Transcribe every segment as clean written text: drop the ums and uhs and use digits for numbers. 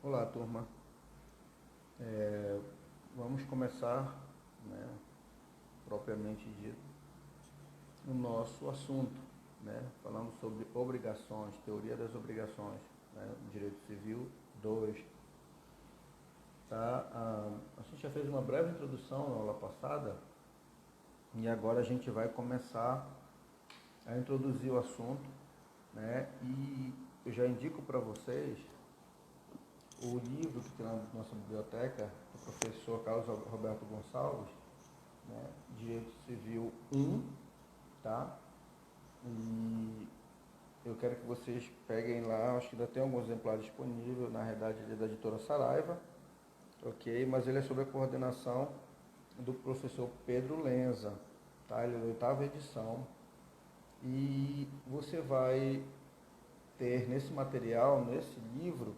Olá, turma. Vamos começar, né, propriamente dito, o nosso assunto, né, falando sobre obrigações, teoria das obrigações, né, direito civil 2. Tá? A gente já fez uma breve introdução na aula passada e agora a gente vai começar a introduzir o assunto, né, e eu já indico para vocês o livro que tem na nossa biblioteca, do professor Carlos Roberto Gonçalves, né, Direito Civil 1, tá? E eu quero que vocês peguem lá, acho que ainda tem algum exemplar disponível, na realidade ele é da editora Saraiva, ok? Mas ele é sob a coordenação do professor Pedro Lenza, tá? Ele é da oitava edição. E você vai ter nesse material, nesse livro,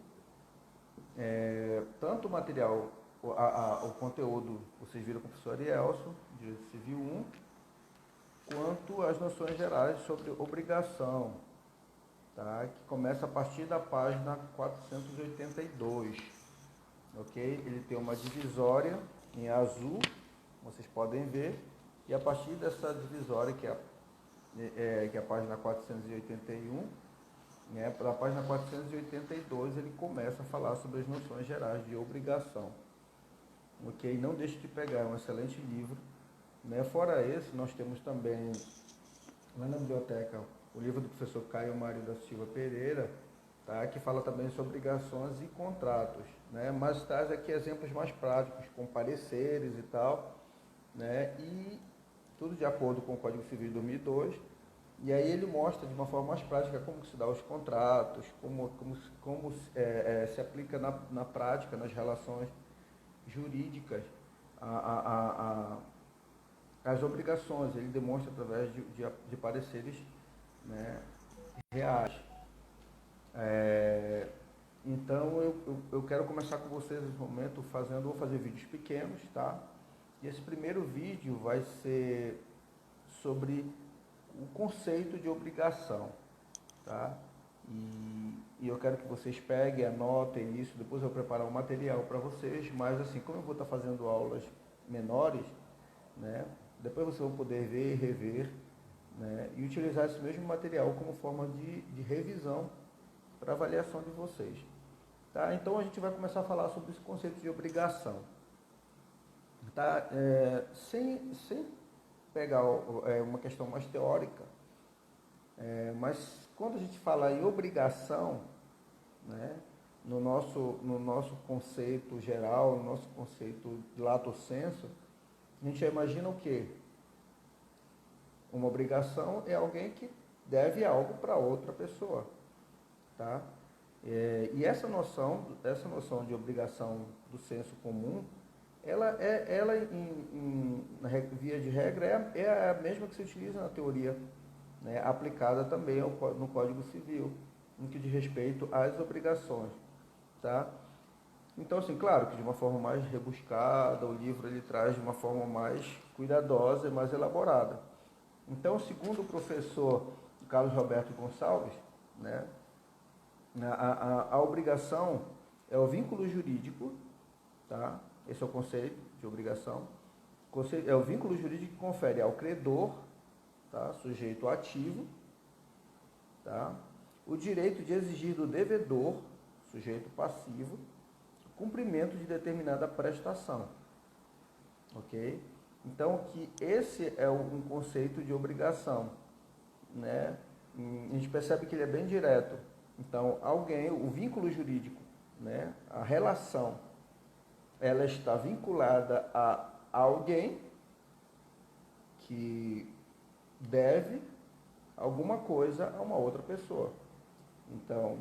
tanto o material, o conteúdo, vocês viram com o professor Arielson, Direito Civil 1, quanto as noções gerais sobre obrigação, tá? Que começa a partir da página 482, ok? Ele tem uma divisória em azul, vocês podem ver, e a partir dessa divisória, que é a página 481, né, para a página 482 ele começa a falar sobre as noções gerais de obrigação, ok? Não deixe de pegar, é um excelente livro, né? Fora esse, nós temos também lá na biblioteca o livro do professor Caio Mário da Silva Pereira, tá? Que fala também sobre obrigações e contratos, né? Mas traz aqui exemplos mais práticos, com pareceres e tal, né? E tudo de acordo com o Código Civil de 2002. E aí ele mostra de uma forma mais prática como se dá os contratos, como se aplica na prática, nas relações jurídicas, a, a, a, as obrigações. Ele demonstra através de pareceres, né, reais. É, então eu quero começar com vocês nesse momento vou fazer vídeos pequenos, tá? E esse primeiro vídeo vai ser sobre o conceito de obrigação, tá? E eu quero que vocês peguem, anotem isso, depois eu vou preparar um material para vocês, mas assim, como eu vou estar fazendo aulas menores, né? Depois vocês vão poder ver e rever, né? E utilizar esse mesmo material como forma de revisão para avaliação de vocês. Tá? Então a gente vai começar a falar sobre esse conceito de obrigação. Tá? Sem pegar uma questão mais teórica, mas quando a gente fala em obrigação, né, no nosso conceito geral, no nosso conceito de lato sensu, a gente já imagina o quê? Uma obrigação é alguém que deve algo para outra pessoa. Tá? E essa noção de obrigação do senso comum, ela via de regra, é a mesma que se utiliza na teoria, né, aplicada também no Código Civil, no que diz respeito às obrigações. Tá? Então, assim, claro que de uma forma mais rebuscada, o livro ele traz de uma forma mais cuidadosa e mais elaborada. Então, segundo o professor Carlos Roberto Gonçalves, né, a obrigação é o vínculo jurídico, tá? Esse é o conceito de obrigação. É o vínculo jurídico que confere ao credor, tá, sujeito ativo, tá, o direito de exigir do devedor, sujeito passivo, cumprimento de determinada prestação, ok? Então, que esse é um conceito de obrigação, né? A gente percebe que ele é bem direto. Então, o vínculo jurídico, né? A relação, ela está vinculada a alguém que deve alguma coisa a uma outra pessoa. Então,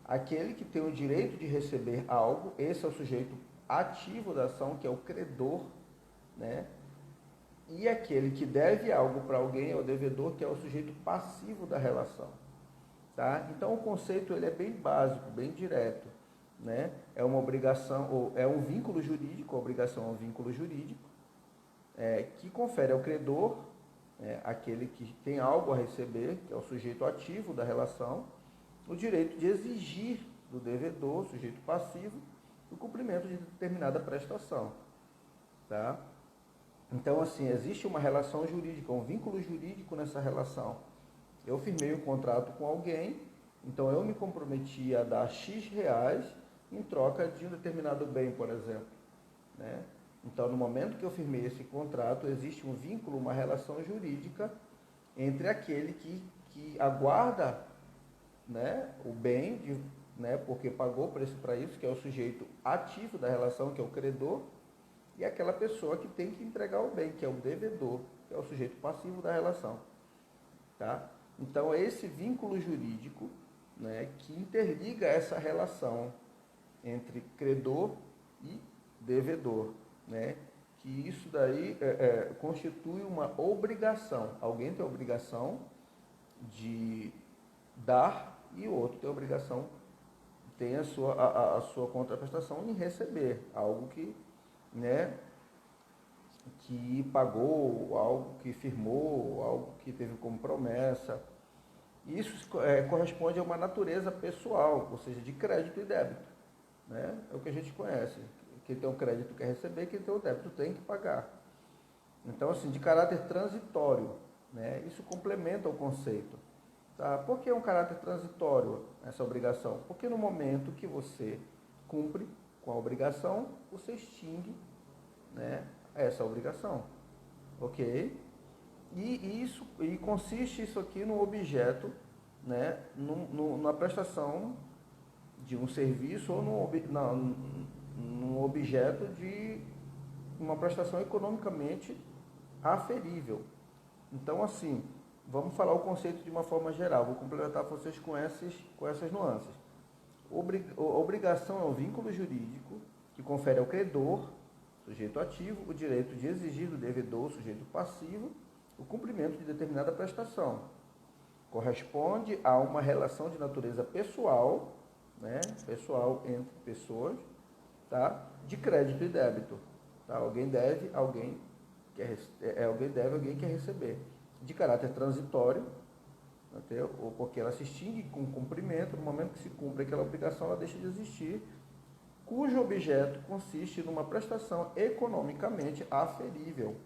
aquele que tem o direito de receber algo, esse é o sujeito ativo da ação, que é o credor, né? E aquele que deve algo para alguém é o devedor, que é o sujeito passivo da relação. Tá? Então o conceito ele é bem básico, bem direto, né? É uma obrigação, ou é um vínculo jurídico, a obrigação é um vínculo jurídico, que confere ao credor, aquele que tem algo a receber, que é o sujeito ativo da relação, o direito de exigir do devedor, sujeito passivo, o cumprimento de determinada prestação, tá? Então, assim, existe uma relação jurídica, um vínculo jurídico nessa relação. Eu firmei um contrato com alguém, então eu me comprometi a dar X reais em troca de um determinado bem, por exemplo, né? Então, no momento que eu firmei esse contrato, existe um vínculo, uma relação jurídica entre aquele que aguarda, né, o bem, né, porque pagou preço para isso, que é o sujeito ativo da relação, que é o credor, e aquela pessoa que tem que entregar o bem, que é o devedor, que é o sujeito passivo da relação. Tá? Então, é esse vínculo jurídico, né, que interliga essa relação entre credor e devedor, né? Que isso daí constitui uma obrigação. Alguém tem a obrigação de dar e o outro tem a obrigação, tem a sua contraprestação em receber algo que, né, que pagou, algo que firmou, algo que teve como promessa. Isso corresponde a uma natureza pessoal, ou seja, de crédito e débito, né? É o que a gente conhece. Quem tem o crédito quer receber, quem tem o débito tem que pagar. Então, assim, de caráter transitório, né? Isso complementa o conceito. Tá? Por que é um caráter transitório essa obrigação? Porque no momento que você cumpre com a obrigação, você extingue, né, essa obrigação. Ok? E consiste isso aqui no objeto, né, na prestação de um serviço ou num objeto de uma prestação economicamente aferível. Então, assim, vamos falar o conceito de uma forma geral. Vou complementar vocês com essas nuances. Obrigação é um vínculo jurídico que confere ao credor, sujeito ativo, o direito de exigir do devedor, sujeito passivo, o cumprimento de determinada prestação. Corresponde a uma relação de natureza pessoal, né, pessoal entre pessoas, tá, de crédito e débito. Tá? Alguém deve, alguém quer receber. De caráter transitório, entendeu? Ou porque ela se extingue com o cumprimento, no momento que se cumpre aquela obrigação, ela deixa de existir, cujo objeto consiste numa prestação economicamente aferível.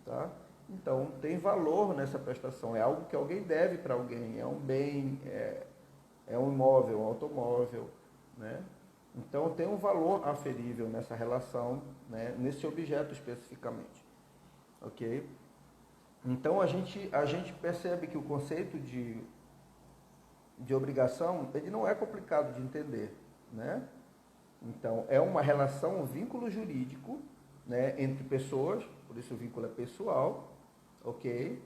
Tá? Então, tem valor nessa prestação, é algo que alguém deve para alguém, é um bem, é um imóvel, um automóvel, né? Então, tem um valor aferível nessa relação, né, nesse objeto especificamente. Ok? Então, a gente percebe que o conceito de obrigação, ele não é complicado de entender, né? Então, é uma relação, um vínculo jurídico, né, entre pessoas, por isso o vínculo é pessoal, ok?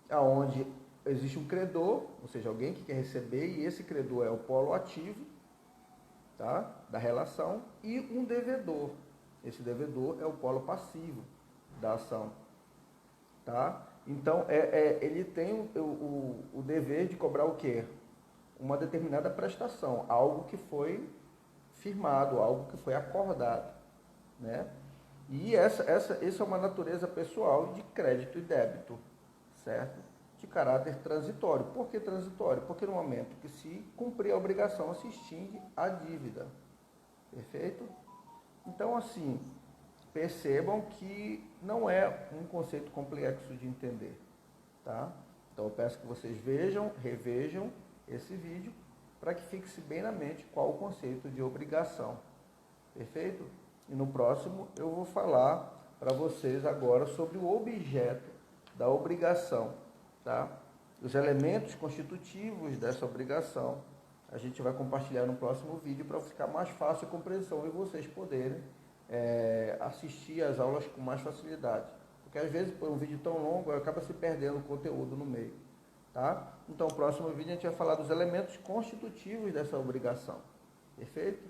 Aonde existe um credor, ou seja, alguém que quer receber, e esse credor é o polo ativo, tá, da relação, e um devedor. Esse devedor é o polo passivo da ação. Tá? Então, ele tem o dever de cobrar o quê? Uma determinada prestação, algo que foi firmado, algo que foi acordado, né? E essa é uma natureza pessoal de crédito e débito, certo? De caráter transitório. Por que transitório? Porque no momento que se cumprir a obrigação, se extingue a dívida. Perfeito? Então, assim, percebam que não é um conceito complexo de entender, tá? Então eu peço que vocês vejam, revejam esse vídeo para que fixe bem na mente qual o conceito de obrigação, perfeito? E no próximo eu vou falar para vocês agora sobre o objeto da obrigação, tá? Os elementos constitutivos dessa obrigação a gente vai compartilhar no próximo vídeo para ficar mais fácil a compreensão e vocês poderem assistir às aulas com mais facilidade. Porque às vezes, por um vídeo tão longo, acaba se perdendo o conteúdo no meio. Tá? Então, no próximo vídeo a gente vai falar dos elementos constitutivos dessa obrigação. Perfeito?